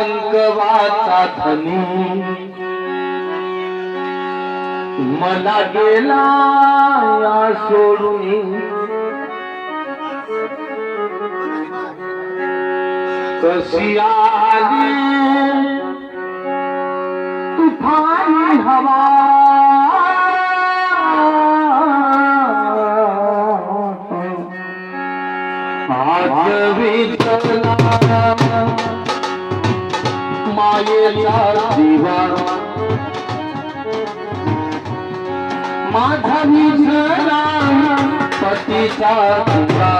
कुंकवाचा धनी मला गेला या सोडून कशी आली तुफानी हवा आज विठला मायेचा दिवा माझा विठला पतीचा दिवा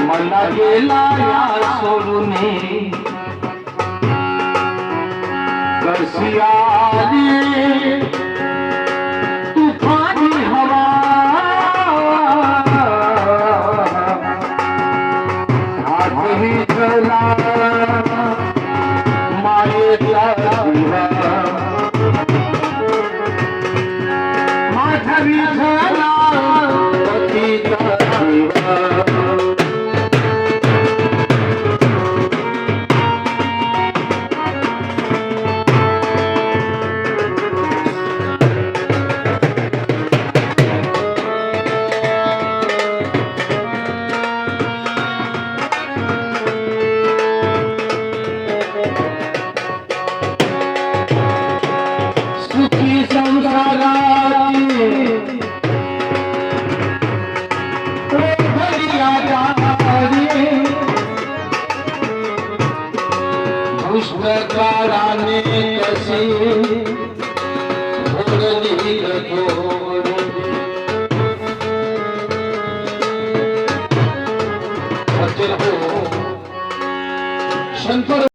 मला गेला या सोडून कशी आली तुफानी हवा हात विठला मायेचा दिवा माझा विठला पतीचा दिवा पुष्कराने कशी भोगली तो